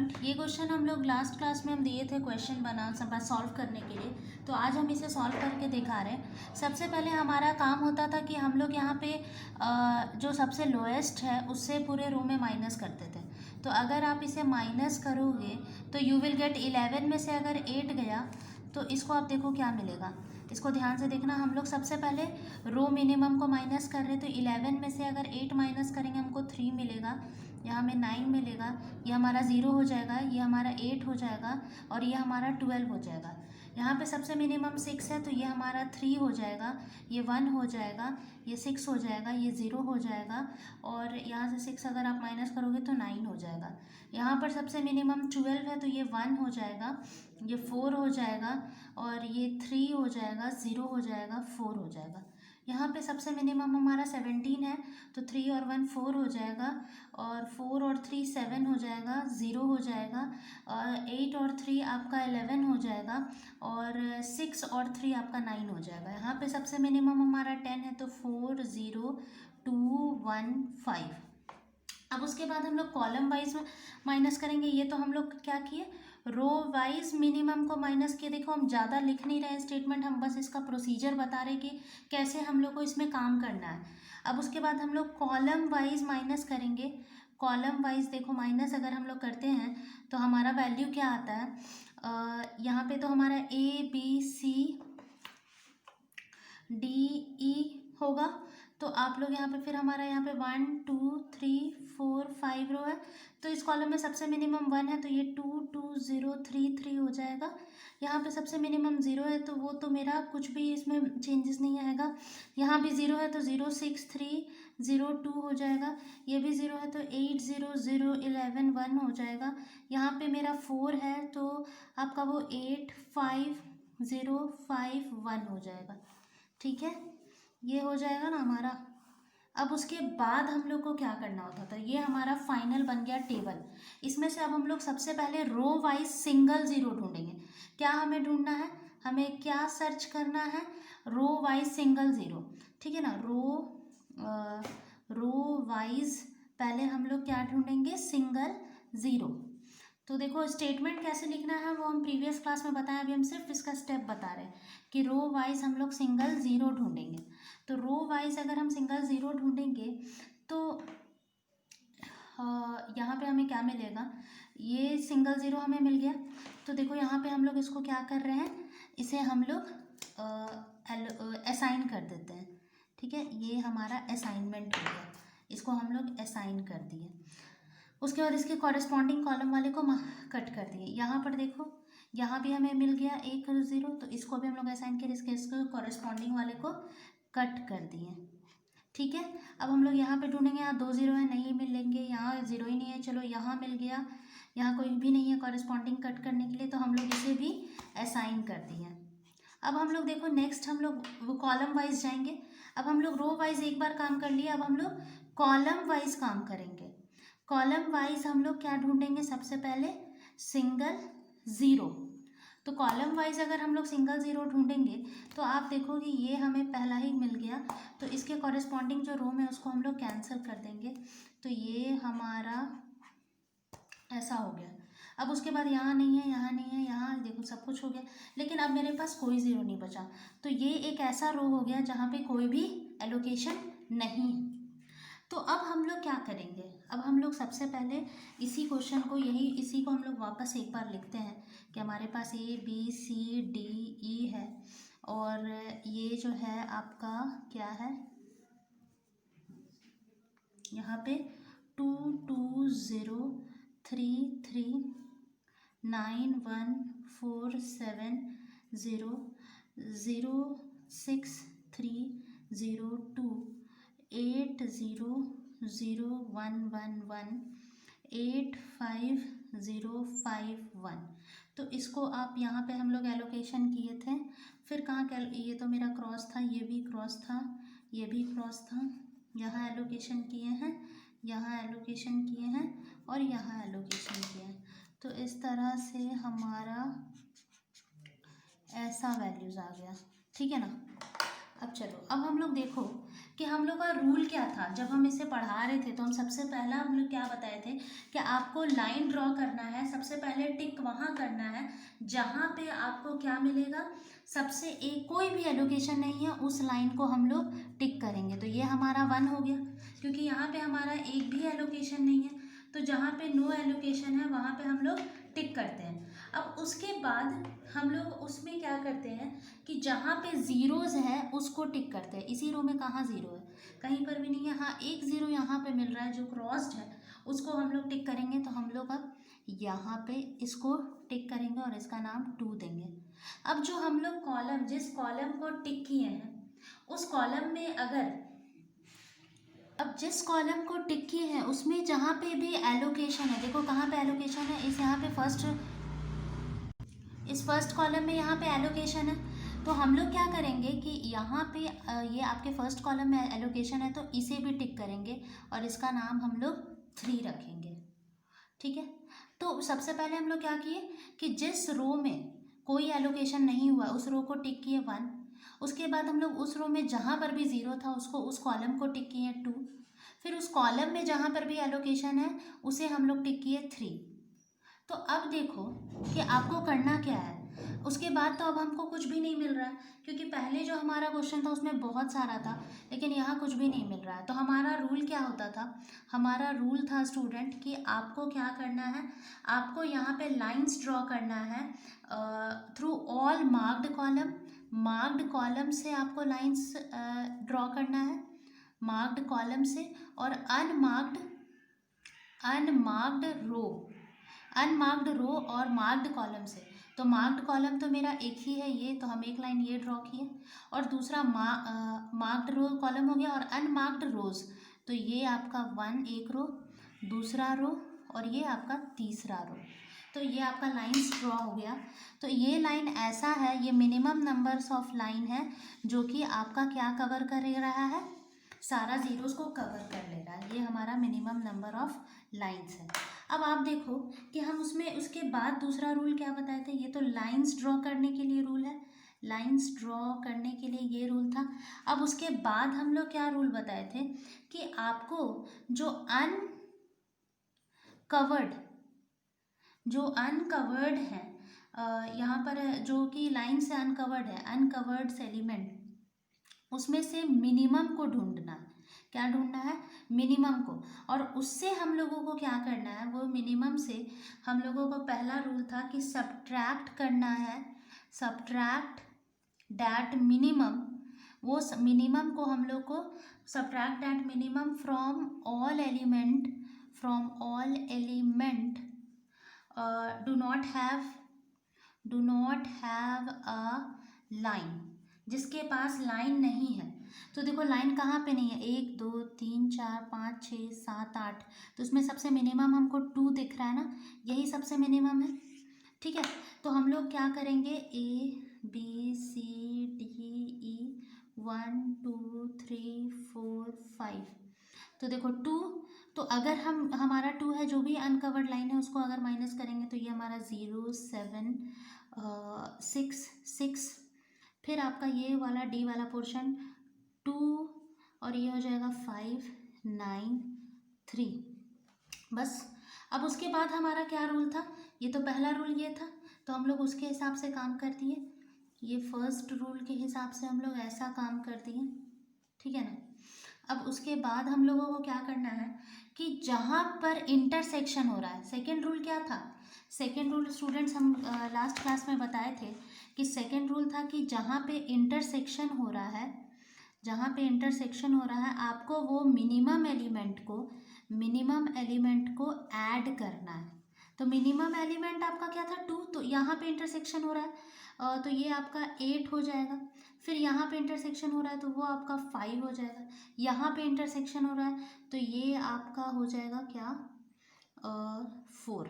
Student, ये question हम लोग लास्ट क्लास में हम दिए थे क्वेश्चन सॉल्व करने के लिए। तो आज हम इसे सॉल्व करके दिखा रहे हैं। सबसे पहले हमारा काम होता था कि हम लोग यहाँ पे जो सबसे लोएस्ट है उससे पूरे रो में माइनस करते थे। तो अगर आप इसे माइनस करोगे तो यू विल गेट 11 में से अगर 8 गया तो इसको आप देखो क्या मिलेगा। इसको ध्यान से देखना। हम लोग सबसे पहले रो मिनिमम को माइनस कर रहे हैं, तो 11 में से अगर 8 माइनस करेंगे हमको 3 मिलेगा, यहाँ में 9 मिलेगा, ये हमारा 0 हो जाएगा, ये हमारा 8 हो जाएगा और ये हमारा 12 हो जाएगा। यहाँ पे सबसे मिनिमम 6 है तो ये हमारा 3 हो जाएगा, ये 1 हो जाएगा, ये 6 हो जाएगा, ये 0 हो जाएगा और यहाँ से 6 अगर आप माइनस करोगे तो 9 हो जाएगा। यहाँ पर सबसे मिनिमम 12 है तो ये 1 हो जाएगा, ये 4 हो जाएगा और ये 3 हो जाएगा, 0 हो जाएगा, 4 हो जाएगा। यहाँ पे सबसे मिनिमम हमारा 17 है तो 3 और 1 4 हो जाएगा और 4 और 3 7 हो जाएगा, 0 हो जाएगा और 8 और 3 आपका 11 हो जाएगा और 6 और 3 आपका 9 हो जाएगा। यहाँ पे सबसे मिनिमम हमारा 10 है तो 4 0 2 1 5। अब उसके बाद हम लोग कॉलम वाइज में माइनस करेंगे। ये तो हम लोग क्या किए, रो वाइज मिनिमम को माइनस किए। देखो हम ज़्यादा लिख नहीं रहे स्टेटमेंट, हम बस इसका प्रोसीजर बता रहे कि कैसे हम लोग को इसमें काम करना है। अब उसके बाद हम लोग कॉलम वाइज माइनस करेंगे। कॉलम वाइज देखो माइनस अगर हम लोग करते हैं तो हमारा वैल्यू क्या आता है, यहाँ पे तो हमारा ABC DE होगा। तो आप लोग यहाँ पे फिर हमारा यहाँ पे 1 2 3 4 5 रो है तो इस कॉलम में सबसे मिनिमम 1 है तो ये 2 2 0 3 3 हो जाएगा। यहाँ पे सबसे मिनिमम 0 है तो वो तो मेरा कुछ भी इसमें चेंजेस नहीं आएगा। यहाँ भी 0 है तो 0 6 3 0 2 हो जाएगा। ये भी 0 है तो 8 0 0 11 1 हो जाएगा। यहाँ पे मेरा 4 है तो आपका वो 8 5 0 5 1 हो जाएगा। ठीक है, ये हो जाएगा ना हमारा। अब उसके बाद हम लोग को क्या करना होता था, ये हमारा फाइनल बन गया टेबल। इसमें से अब हम लोग सबसे पहले रो वाइज सिंगल ज़ीरो ढूंढेंगे। क्या हमें ढूंढना है, हमें क्या सर्च करना है, रो वाइज सिंगल ज़ीरो। ठीक है ना, रो वाइज पहले हम लोग क्या ढूंढेंगे, सिंगल ज़ीरो। तो देखो स्टेटमेंट कैसे लिखना है वो हम प्रीवियस क्लास में बताया, अभी हम सिर्फ इसका स्टेप बता रहे हैं कि रो वाइज हम लोग सिंगल ज़ीरो ढूंढेंगे। तो रो वाइज अगर हम सिंगल ज़ीरो ढूंढेंगे तो यहाँ पे हमें क्या मिलेगा, ये सिंगल ज़ीरो हमें मिल गया। तो देखो यहाँ पे हम लोग इसको क्या कर रहे हैं, इसे हम लोग असाइन कर देते हैं। ठीक है, ये हमारा असाइनमेंट हो गया, इसको हम लोग असाइन कर दिए। उसके बाद इसके कॉरेस्पॉन्डिंग कॉलम वाले को कट कर दिए। यहाँ पर देखो यहाँ भी हमें मिल गया 1 0 तो इसको भी हम लोग असाइन करें, इसके कॉरेस्पॉन्डिंग वाले को कट कर दिए। ठीक है, अब हम लोग यहाँ पे ढूंढेंगे, यहाँ 2 0 है नहीं मिलेंगे, यहाँ 0 ही नहीं है, चलो यहाँ मिल गया, यहाँ कोई भी नहीं है कॉरेस्पॉन्डिंग कट करने के लिए तो हम लोग इसे भी असाइन कर दिए। अब हम लोग देखो नेक्स्ट हम लोग वो कॉलम वाइज जाएंगे। अब हम लोग रो वाइज एक बार काम कर लिए, अब हम लोग कॉलम वाइज काम करेंगे। कॉलम वाइज हम लोग क्या ढूंढेंगे, सबसे पहले सिंगल ज़ीरो। तो कॉलम वाइज अगर हम लोग सिंगल ज़ीरो ढूंढेंगे तो आप देखोगे ये हमें पहला ही मिल गया, तो इसके कॉरेस्पॉन्डिंग जो रो में उसको हम लोग कैंसिल कर देंगे। तो ये हमारा ऐसा हो गया। अब उसके बाद यहाँ नहीं है, यहाँ नहीं है, यहाँ देखो सब कुछ हो गया, लेकिन अब मेरे पास कोई ज़ीरो नहीं बचा। तो ये एक ऐसा रो हो गया जहाँ पे कोई भी एलोकेशन नहीं है। तो अब हम लोग क्या करेंगे, अब हम लोग सबसे पहले इसी क्वेश्चन को इसी को हम लोग वापस एक बार लिखते हैं कि हमारे पास ABCDE है और ये जो है आपका क्या है, यहाँ पे 2 2 0 3 3 9 1 4 7 0 0 6 3 0 2 8 0 0 1 1 1 8 5 0 5 1। तो इसको आप यहाँ पे हम लोग एलोकेशन किए थे, फिर कहाँ क्या, ये तो मेरा क्रॉस था, ये भी क्रॉस था, ये भी क्रॉस था, यहाँ एलोकेशन किए हैं, यहाँ एलोकेशन किए हैं और यहाँ एलोकेशन किए हैं। तो इस तरह से हमारा ऐसा वैल्यूज़ आ गया। ठीक है ना। अब चलो अब हम लोग देखो कि कि हम लोग का रूल क्या था। जब हम इसे पढ़ा रहे थे तो हम सबसे पहला हम लोग क्या बताए थे कि आपको लाइन ड्रॉ करना है, सबसे पहले टिक वहाँ करना है जहाँ पे आपको क्या मिलेगा, सबसे एक कोई भी एलोकेशन नहीं है उस लाइन को हम लोग टिक करेंगे। तो ये हमारा 1 हो गया, क्योंकि यहाँ पे हमारा एक भी एलोकेशन नहीं है, तो जहाँ पे नो एलोकेशन है वहाँ पे हम लोग टिक करते हैं। अब उसके बाद हम लोग उसमें क्या करते हैं कि जहाँ पे ज़ीरोज़ है उसको टिक करते हैं। इसी रो में कहाँ ज़ीरो है, कहीं पर भी नहीं है। हाँ, एक ज़ीरो यहाँ पे मिल रहा है जो क्रॉस्ड है, उसको हम लोग टिक करेंगे। तो हम लोग अब यहाँ पे इसको टिक करेंगे और इसका नाम 2 देंगे। अब जो हम लोग कॉलम, जिस कॉलम को टिक किए हैं उस कॉलम में अगर, अब जिस कॉलम को टिक किए हैं उसमें जहाँ पे भी एलोकेशन है, देखो कहाँ पे एलोकेशन है, इस यहाँ पे इस फर्स्ट कॉलम में यहाँ पे एलोकेशन है। तो हम लोग क्या करेंगे कि यहाँ पे ये आपके फर्स्ट कॉलम में एलोकेशन है तो इसे भी टिक करेंगे और इसका नाम हम लोग 3 रखेंगे। ठीक है, तो सबसे पहले हम लोग क्या किए कि जिस रो में कोई एलोकेशन नहीं हुआ उस रो को टिक किए 1। उसके बाद हम लोग उस रो में जहाँ पर भी ज़ीरो था उसको, उस कॉलम को टिक किए 2। फिर उस कॉलम में जहाँ पर भी एलोकेशन है उसे हम लोग टिक किए 3। तो अब देखो कि आपको करना क्या है। उसके बाद तो अब हमको कुछ भी नहीं मिल रहा है, क्योंकि पहले जो हमारा क्वेश्चन था उसमें बहुत सारा था, लेकिन यहाँ कुछ भी नहीं मिल रहा है। तो हमारा रूल क्या होता था, हमारा रूल था स्टूडेंट कि आपको क्या करना है, आपको यहाँ पे लाइंस ड्रॉ करना है through all marked column. Marked column से आपको लाइंस ड्रॉ करना है, मार्क्ड कॉलम से, और अनमार्क्ड रो और मार्क्ड कॉलम से। तो मार्क्ड कॉलम तो मेरा एक ही है ये, तो हम एक लाइन ये ड्रॉ किए, और दूसरा मार्क्ड रो कॉलम हो गया, और अनमार्क्ड रोज तो ये आपका 1 एक रो, दूसरा रो, और ये आपका तीसरा रो। तो ये आपका लाइंस ड्रॉ हो गया। तो ये लाइन ऐसा है, ये मिनिमम नंबर्स ऑफ लाइन है जो कि आपका क्या कवर कर रहा है, सारा ज़ीरोज़ को कवर कर ले रहा है। ये हमारा मिनिमम नंबर ऑफ लाइंस है। अब आप देखो कि हम उसमें उसके बाद दूसरा रूल क्या बताए थे, ये तो लाइंस ड्रॉ करने के लिए रूल है, लाइंस ड्रॉ करने के लिए ये रूल था। अब उसके बाद हम लोग क्या रूल बताए थे कि आपको जो अनकवर्ड है, यहाँ पर जो कि लाइन से अनकवर्ड है, अनकवर्ड एलिमेंट, उसमें से मिनिमम को ढूंढना है। क्या ढूंढना है, मिनिमम को। और उससे हम लोगों को क्या करना है, वो मिनिमम से हम लोगों को पहला रूल था कि सब्ट्रैक्ट करना है, सब्ट्रैक्ट डैट मिनिमम। वो मिनिमम को हम लोग को subtract that minimum from all element do not have a line, जिसके पास लाइन नहीं है। तो देखो लाइन कहाँ पे नहीं है, 1 2 3 4 5 6 7 8, तो उसमें सबसे मिनिमम हमको 2 दिख रहा है ना, यही सबसे मिनिमम है। ठीक है, तो हम लोग क्या करेंगे, ABCDE 1 2 3 4 5। तो देखो 2, तो अगर हमारा 2 है, जो भी अनकवर्ड लाइन है उसको अगर माइनस करेंगे तो ये हमारा 0 7 6 6। फिर आपका ये वाला डी वाला पोर्शन 2, और ये हो जाएगा 5 9 3। बस। अब उसके बाद हमारा क्या रूल था, ये तो पहला रूल ये था, तो हम लोग उसके हिसाब से काम कर दिए। ये फर्स्ट रूल के हिसाब से हम लोग ऐसा काम कर दिए, ठीक है ना। अब उसके बाद हम लोगों को क्या करना है कि जहाँ पर इंटरसेक्शन हो रहा है, सेकेंड रूल क्या था, सेकेंड रूल स्टूडेंट्स हम लास्ट क्लास में बताए थे कि सेकेंड रूल था कि जहाँ पे इंटरसेक्शन हो रहा है, जहाँ पे इंटरसेक्शन हो रहा है, आपको वो मिनिमम एलिमेंट को ऐड करना है। तो मिनिमम एलिमेंट आपका क्या था, 2, तो यहाँ पे इंटरसेक्शन हो रहा है तो ये आपका 8 हो जाएगा। फिर यहाँ पे इंटरसेक्शन हो रहा है तो वो आपका 5 हो जाएगा। यहाँ पे इंटरसेक्शन हो रहा है तो ये आपका हो जाएगा क्या, 4।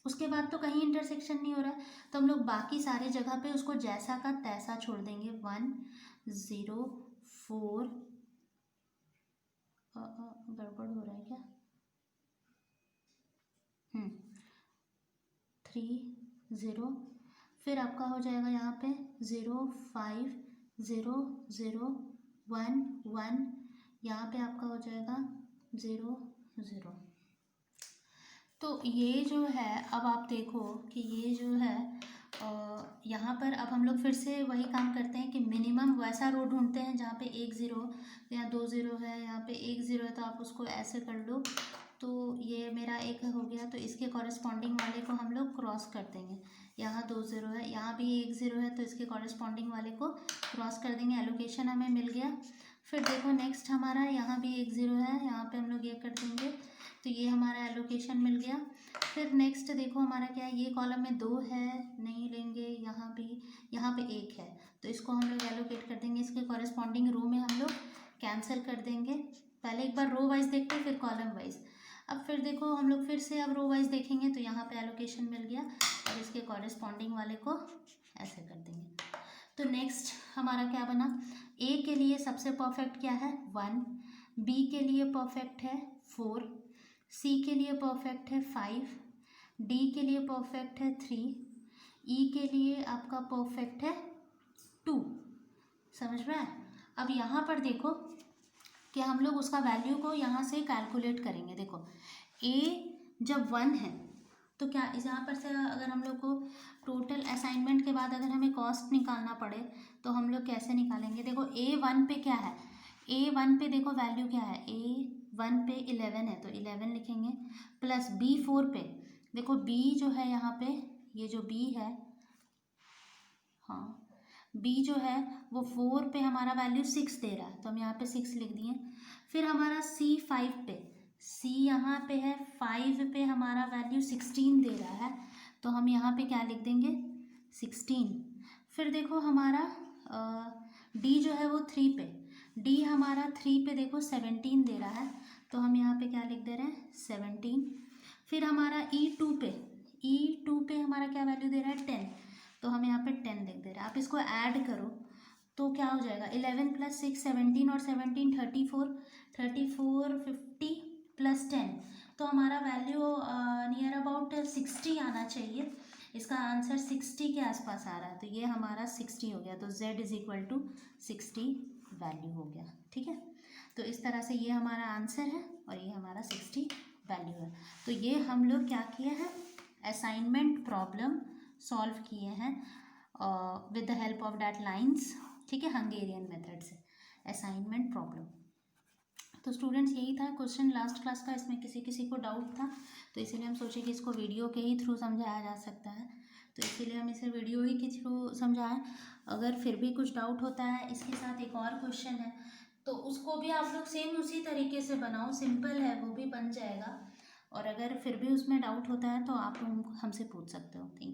उसके बाद तो कहीं इंटरसेक्शन नहीं हो रहा है, तो हम लोग बाकी सारे जगह पे उसको जैसा का तैसा छोड़ देंगे। 1 0 4, गड़बड़ हो रहा है क्या, 3 0, फिर आपका हो जाएगा यहाँ पे 0 5 0 0 1 1 यहाँ पे आपका हो जाएगा 0 0। तो ये जो है, अब आप देखो कि ये जो है यहाँ पर अब हम लोग फिर से वही काम करते हैं कि मिनिमम वैसा रो ढूंढते हैं जहाँ पे 1 0 या 2 0 है, यहाँ पे 1 0 है तो आप उसको ऐसे कर लो। तो ये मेरा एक हो गया, तो इसके कॉरेस्पॉन्डिंग वाले को हम लोग क्रॉस कर देंगे। यहाँ 2 0 है, यहाँ भी 1 0 है, तो इसके कॉरेस्पॉन्डिंग वाले को क्रॉस कर देंगे। एलोकेशन हमें मिल गया। फिर देखो नेक्स्ट हमारा यहाँ भी 1 0 है, यहाँ पे हम लोग ये कर देंगे, तो ये हमारा एलोकेशन मिल गया। फिर नेक्स्ट देखो हमारा क्या है, ये कॉलम में 2 है, नहीं लेंगे, यहाँ भी, यहाँ पे 1 है, तो इसको हम लोग एलोकेट कर देंगे। इसके कॉरेस्पॉन्डिंग रो में हम लोग कैंसिल कर देंगे। पहले एक बार रो वाइज देखते हैं, फिर कॉलम वाइज। अब फिर देखो हम लोग फिर से अब रो वाइज देखेंगे, तो यहाँ पे एलोकेशन मिल गया और इसके कॉरेस्पॉन्डिंग वाले को ऐसे कर देंगे। तो नेक्स्ट हमारा क्या बना, ए के लिए सबसे परफेक्ट क्या है 1, बी के लिए परफेक्ट है 4, सी के लिए परफेक्ट है 5, डी के लिए परफेक्ट है 3, ई के लिए आपका परफेक्ट है 2। समझ में आया? अब यहाँ पर देखो कि हम लोग उसका वैल्यू को यहाँ से कैलकुलेट करेंगे। देखो ए जब 1 है तो क्या इस यहाँ पर से अगर हम लोग को टोटल असाइनमेंट के बाद अगर हमें कॉस्ट निकालना पड़े तो हम लोग कैसे निकालेंगे। देखो A1 पे क्या है, A1 पे देखो वैल्यू क्या है, A1 पे 11 है तो 11 लिखेंगे, प्लस B4 पे देखो B जो है यहाँ पे, ये जो B है, हाँ B जो है वो 4 पे हमारा वैल्यू 6 दे रहा है, तो हम यहाँ पे 6 लिख दिए। फिर हमारा C5 पे, C यहाँ पे है, 5 पे हमारा वैल्यू 16 दे रहा है, तो हम यहाँ पे क्या लिख देंगे 16। फिर देखो हमारा D जो है वो 3 पे, D हमारा 3 पे देखो 17 दे रहा है, तो हम यहाँ पे क्या लिख दे रहे हैं 17। फिर हमारा E2 पे, E2 पे हमारा क्या वैल्यू दे रहा है 10, तो हम यहाँ पे 10 लिख दे रहे हैं। आप इसको ऐड करो तो क्या हो जाएगा 11 + 6 17 और 17 34 34 50 + 10, तो हमारा वैल्यू नियर अबाउट 60 आना चाहिए। इसका आंसर 60 के आसपास आ रहा है, तो ये हमारा 60 हो गया, तो Z = 60 वैल्यू हो गया। ठीक है, तो इस तरह से ये हमारा आंसर है और ये हमारा 60 वैल्यू है। तो ये हम लोग क्या किए हैं, असाइनमेंट प्रॉब्लम सॉल्व किए हैं with the help of that lines. ठीक है, हंगेरियन मेथड से असाइनमेंट प्रॉब्लम। तो स्टूडेंट्स यही था क्वेश्चन लास्ट क्लास का, इसमें किसी को डाउट था तो इसीलिए हम सोचे कि इसको वीडियो के ही थ्रू समझाया जा सकता है, तो इसीलिए हम इसे वीडियो ही के थ्रू समझाएं। अगर फिर भी कुछ डाउट होता है, इसके साथ एक और क्वेश्चन है तो उसको भी आप लोग सेम उसी तरीके से बनाओ, सिंपल है वो भी बन जाएगा। और अगर फिर भी उसमें डाउट होता है तो आप हमसे पूछ सकते हो। Thank you.